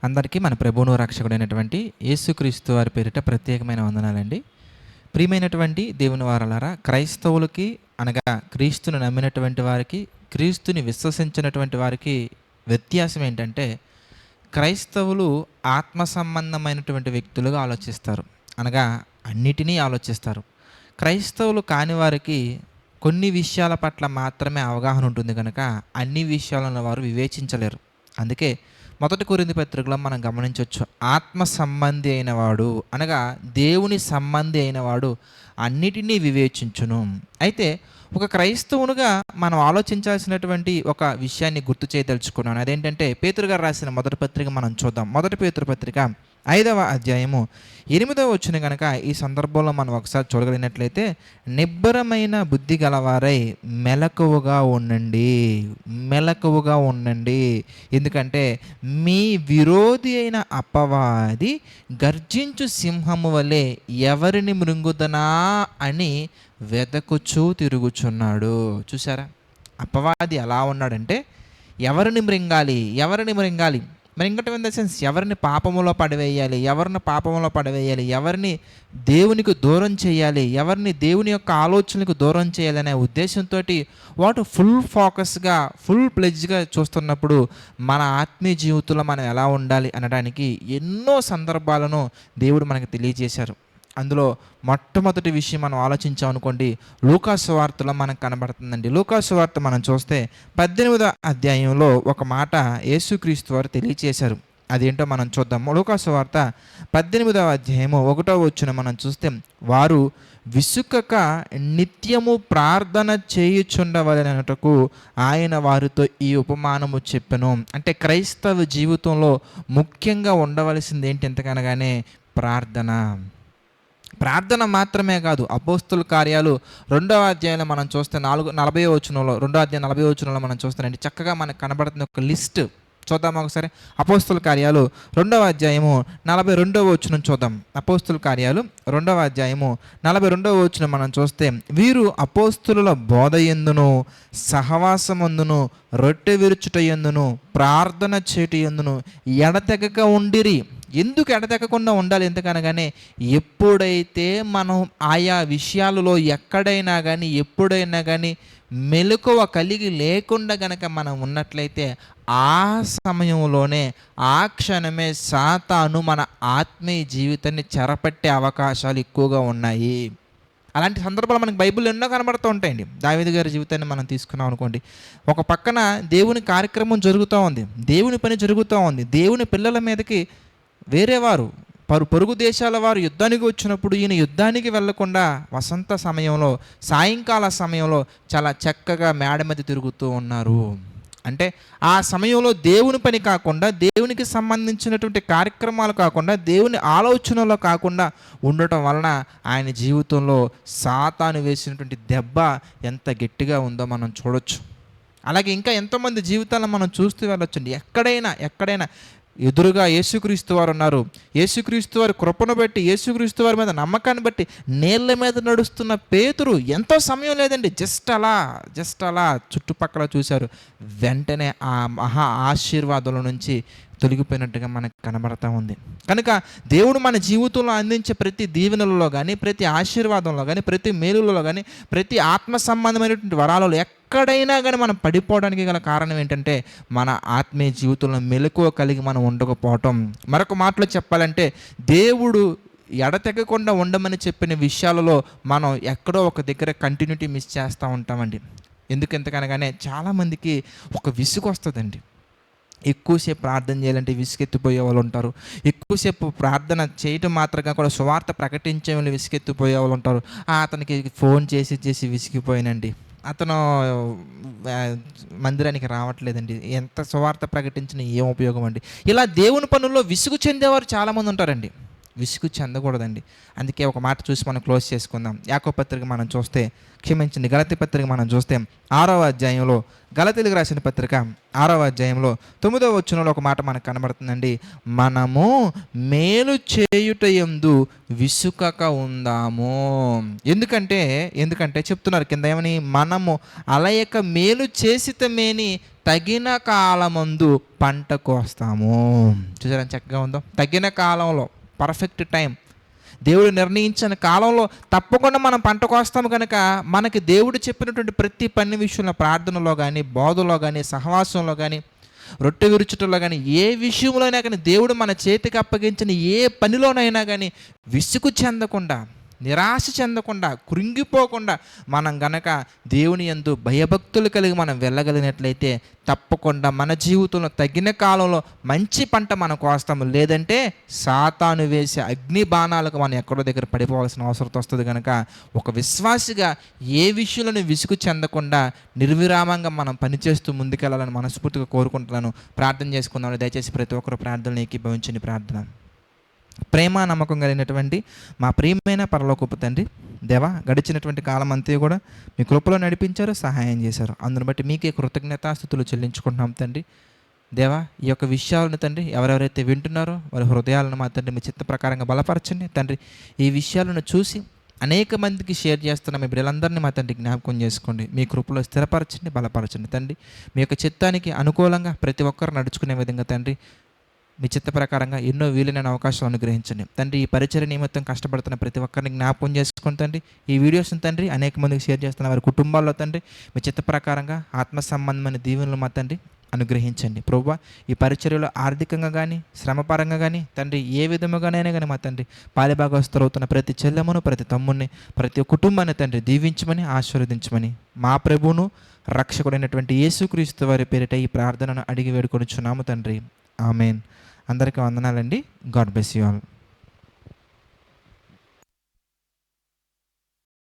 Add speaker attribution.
Speaker 1: అందరికీ మన ప్రభువును రక్షకుడైనటువంటి యేసుక్రీస్తు వారి పేరిట ప్రత్యేకమైన వందనాలండి. ప్రియమైనటువంటి దేవుని వారలారా, క్రైస్తవులకి అనగా క్రీస్తుని నమ్మినటువంటి వారికి, క్రీస్తుని విశ్వసించినటువంటి వారికి వ్యత్యాసం ఏంటంటే, క్రైస్తవులు ఆత్మ సంబంధమైనటువంటి వ్యక్తులుగా ఆలోచిస్తారు. అనగా అన్నిటినీ ఆలోచిస్తారు. క్రైస్తవులు కాని వారికి కొన్ని విషయాల పట్ల మాత్రమే అవగాహన ఉంటుంది కనుక అన్ని విషయాలను వారు వివేచించలేరు. అందుకే మొదటి కొరింథీ పత్రికలో మనం గమనించవచ్చు, ఆత్మ సంబంధి అయినవాడు అనగా దేవుని సంబంధి అయినవాడు అన్నిటినీ వివేచించును. అయితే ఒక క్రైస్తవునిగా మనం ఆలోచించాల్సినటువంటి ఒక విషయాన్ని గుర్తు చేయదలుచుకున్నాను. అదేంటంటే పేతురు గారు రాసిన మొదటి పత్రిక మనం చూద్దాం. మొదటి పేతురు పత్రిక 5వ అధ్యాయము 8వ వచనం కనుక ఈ సందర్భంలో మనం ఒకసారి చూడగలిగినట్లయితే, నిబ్బరమైన బుద్ధి గలవారై మెలకువగా ఉండండి. ఎందుకంటే మీ విరోధి అయిన అపవాది గర్జించు సింహము వలె ఎవరిని మృంగుదనా అని వెదకుచూ తిరుగుచున్నాడు. చూసారా, అపవాది ఎలా ఉన్నాడంటే ఎవరిని మృంగాలి మృంగటం ఇన్ ద సెన్స్ ఎవరిని పాపములో పడవేయాలి, ఎవరిని దేవునికి దూరం చేయాలి, ఎవరిని దేవుని యొక్క ఆలోచనలకు దూరం చేయాలనే ఉద్దేశంతో వాటి ఫుల్ ఫోకస్గా ఫుల్ ప్లెడ్జ్గా చూస్తున్నప్పుడు మన ఆత్మీయ జీవితంలో మనం ఎలా ఉండాలి అనడానికి ఎన్నో సందర్భాలను దేవుడు మనకు తెలియజేశారు. అందులో మొట్టమొదటి విషయం మనం ఆలోచించామనుకోండి, లూకాసు వార్తలో మనకు కనబడుతుందండి. లూకాసు వార్త మనం చూస్తే 18వ అధ్యాయంలో ఒక మాట యేసుక్రీస్తు వారు తెలియచేశారు. అదేంటో మనం చూద్దాం. లూకాసు వార్త 18వ అధ్యాయము 1వ వచనం మనం చూస్తే, వారు విసుకక నిత్యము ప్రార్థన చేయుచుండవలెనటకు ఆయన వారితో ఈ ఉపమానము చెప్పెను. అంటే క్రైస్తవ జీవితంలో ముఖ్యంగా ఉండవలసింది ఏంటి ఎంతకనగానే ప్రార్థన మాత్రమే కాదు. అపోస్తుల కార్యాలు 2వ అధ్యాయంలో మనం చూస్తే 40వ వచనంలో 2వ అధ్యాయం 40వ వచనంలో మనం చూస్తానండి, చక్కగా మనకు కనబడుతున్న ఒక లిస్ట్ చూద్దాం ఒకసారి. అపోస్తుల కార్యాలు 2వ అధ్యాయము 42వ వచనం చూద్దాం. అపోస్తుల కార్యాలు 2వ అధ్యాయము 42వ వచనం మనం చూస్తే, వీరు అపోస్తుల బోధ యందును సహవాసమందును రొట్టె విరుచుట యందును ప్రార్థన చేటు యందును ఎడతెగక ఉండిరి. ఎందుకు ఎడతెగకుండా ఉండాలి ఎందుకనగానే, ఎప్పుడైతే మనం ఆయా విషయాలలో ఎక్కడైనా కానీ మెలకువ కలిగి లేకుండా గనక మనం ఉన్నట్లయితే ఆ సమయంలోనే ఆ క్షణమే సాతాను మన ఆత్మీయ జీవితాన్ని చెరపట్టే అవకాశాలు ఎక్కువగా ఉన్నాయి. అలాంటి సందర్భాలు మనకి బైబిల్ ఎన్నో కనబడుతూ ఉంటాయండి. దావీదు గారి జీవితాన్ని మనం తీసుకున్నాం అనుకోండి, ఒక పక్కన దేవుని కార్యక్రమం జరుగుతూ ఉంది, దేవుని పని జరుగుతూ ఉంది, దేవుని పిల్లల మీదకి వేరేవారు పొరుగు దేశాల వారు యుద్ధానికి వచ్చినప్పుడు ఈయన యుద్ధానికి వెళ్లకుండా వసంత సమయంలో సాయంకాల సమయంలో చాలా చక్కగా మేడ మీద తిరుగుతూ ఉన్నారు. అంటే ఆ సమయంలో దేవుని పని కాకుండా, దేవునికి సంబంధించినటువంటి కార్యక్రమాలు కాకుండా, దేవుని ఆలోచనలో కాకుండా ఉండటం వలన ఆయన జీవితంలో సాతాను వేసినటువంటి దెబ్బ ఎంత గట్టిగా ఉందో మనం చూడొచ్చు. అలాగే ఇంకా ఎంతోమంది జీవితాలను మనం చూస్తూ వెళ్ళొచ్చండి. ఎక్కడైనా ఎదురుగా యేసుక్రీస్తు వారు ఉన్నారు. యేసుక్రీస్తు వారి కృపను బట్టి, యేసుక్రీస్తు వారి మీద నమ్మకాన్ని బట్టి నీళ్ళ మీద నడుస్తున్న పేతురు ఎంతో సమయం లేదండి, జస్ట్ అలా చుట్టుపక్కల చూశారు, వెంటనే ఆ మహా ఆశీర్వాదాల నుంచి తొలగిపోయినట్టుగా మనకు కనబడతా ఉంది. కనుక దేవుడు మన జీవితంలో అందించే ప్రతి దీవెనలలో కానీ, ప్రతి ఆశీర్వాదంలో కానీ, ప్రతి మేలులలో కానీ, ప్రతి ఆత్మ సంబంధమైనటువంటి వరాలలో ఎక్కడైనా కానీ మనం పడిపోవడానికి గల కారణం ఏంటంటే మన ఆత్మీయ జీవితంలో మెలకువ కలిగి మనం ఉండకపోవటం. మరొక మాటలో చెప్పాలంటే, దేవుడు ఎడతెగకుండా ఉండమని చెప్పిన విషయాలలో మనం ఎక్కడో ఒక దగ్గర కంటిన్యూటీ మిస్ చేస్తూ ఉంటామండి. ఎందుకంతకనగానే చాలామందికి ఒక విసుగు వస్తుందండి. ఎక్కువసేపు ప్రార్థన చేయాలంటే విసుగెత్తిపోయే వాళ్ళు ఉంటారు. ఎక్కువసేపు ప్రార్థన చేయటం మాత్రంగా కూడా సువార్త ప్రకటించే వాళ్ళు విసుగెత్తిపోయే వాళ్ళు ఉంటారు. అతనికి ఫోన్ చేసి విసిగిపోయానండి, అతను మందిరానికి రావట్లేదండి, ఎంత సువార్త ప్రకటించినా ఏం ఉపయోగం అండి. ఇలా దేవుని పనుల్లో విసుగు చెందేవారు చాలామంది ఉంటారండి. విసుగు చెందకూడదండి. అందుకే ఒక మాట చూసి మనం క్లోజ్ చేసుకుందాం. యాకోబు పత్రిక మనం చూస్తే, గలతీ పత్రిక మనం చూస్తే 6వ అధ్యాయంలో, గలతీలకు రాసిన పత్రిక 6వ అధ్యాయంలో 9వ వచనంలో ఒక మాట మనకు కనబడుతుందండి, మనము మేలు చేయుట యందు విసుకక ఉందాము. ఎందుకంటే చెప్తున్నారు కింద ఏమని, మనము అలయక మేలు చేసితమేని తగిన కాలమందు పంట కోస్తాము. చూసారా చక్కగా ఉందో? తగిన కాలంలో, పర్ఫెక్ట్ టైం, దేవుడు నిర్ణయించిన కాలంలో తప్పకుండా మనం పంట కోస్తాము. కనుక మనకి దేవుడు చెప్పినటువంటి ప్రతి పని విషయంలో, ప్రార్థనలో కానీ, బోధలో కానీ, సహవాసంలో కానీ, రొట్టె విరుచుటలో కానీ, ఏ విషయంలోనైనా కానీ, దేవుడు మన చేతికి అప్పగించిన ఏ పనిలోనైనా కానీ విసుగు చెందకుండా, నిరాశ చెందకుండా, కృంగిపోకుండా మనం గనక దేవుని యందు భయభక్తులు కలిగి మనం వెళ్ళగలిగినట్లయితే తప్పకుండా మన జీవితంలో తగిన కాలంలో మంచి పంట మనం కోస్తాము. లేదంటే సాతాను వేసే అగ్ని బాణాలకు మనం ఎక్కడో దగ్గర పడిపోవాల్సిన అవసరం వస్తుంది. కనుక ఒక విశ్వాసిగా ఏ విషయంలోనూ విసుగు చెందకుండా నిర్విరామంగా మనం పనిచేస్తూ ముందుకెళ్ళాలని మనస్ఫూర్తిగా కోరుకుంటున్నాను. ప్రార్థన చేసుకుందాం. దయచేసి ప్రతి ఒక్కరు ప్రార్థనలు ఏకీభవించండి. ప్రార్థన. ప్రేమ నమ్మకం కలిగినటువంటి మా ప్రియమైన పరలోకపు తండ్రి, దేవా, గడిచినటువంటి కాలం అంతా కూడా మీ కృపలో నడిపించారు, సహాయం చేశారు. అందుని బట్టి మీకే కృతజ్ఞతాస్తుతులు చెల్లించుకుంటున్నాం తండ్రి. దేవా, ఈ యొక్క విషయాలను తండ్రి ఎవరెవరైతే వింటున్నారో వారి హృదయాలను మా తండ్రి మీ చిత్త ప్రకారంగా బలపరచండి తండ్రి. ఈ విషయాలను చూసి అనేక మందికి షేర్ చేస్తున్న మీ బిడ్డలందరినీ మా తండ్రి జ్ఞాపకం చేసుకోండి. మీ కృపలో స్థిరపరచండి, బలపరచండి తండ్రి. మీ యొక్క చిత్తానికి అనుకూలంగా ప్రతి ఒక్కరు నడుచుకునే విధంగా తండ్రి మీ చిత్త ప్రకారంగా ఎన్నో వీలైన అవకాశాలు అనుగ్రహించండి తండ్రి. ఈ పరిచయ నిమిత్తం కష్టపడుతున్న ప్రతి ఒక్కరిని జ్ఞాపకం చేసుకుని తండ్రి, ఈ వీడియోస్ని తండ్రి అనేక మందికి షేర్ చేస్తున్న వారి కుటుంబాల్లో తండ్రి మీ చిత్త ప్రకారంగా ఆత్మ సంబంధమైన దీవెనలు మా తండ్రి అనుగ్రహించండి. ప్రభువా, ఈ పరిచర్యలో ఆర్థికంగా కానీ, శ్రమపరంగా కానీ తండ్రి ఏ విధముగానైనా కానీ మా తండ్రి పాలిభాగస్తులవుతున్న ప్రతి చెల్లెమును, ప్రతి తమ్ముడిని, ప్రతి కుటుంబాన్ని తండ్రి దీవించమని, ఆశీర్వదించమని మా ప్రభువును రక్షకుడైనటువంటి యేసుక్రీస్తు వారి పేరిట ఈ ప్రార్థనను అడిగి వేడుకొనుచున్నాము తండ్రి. ఆమెన్. అందరికీ వందనాలండి. God bless you all.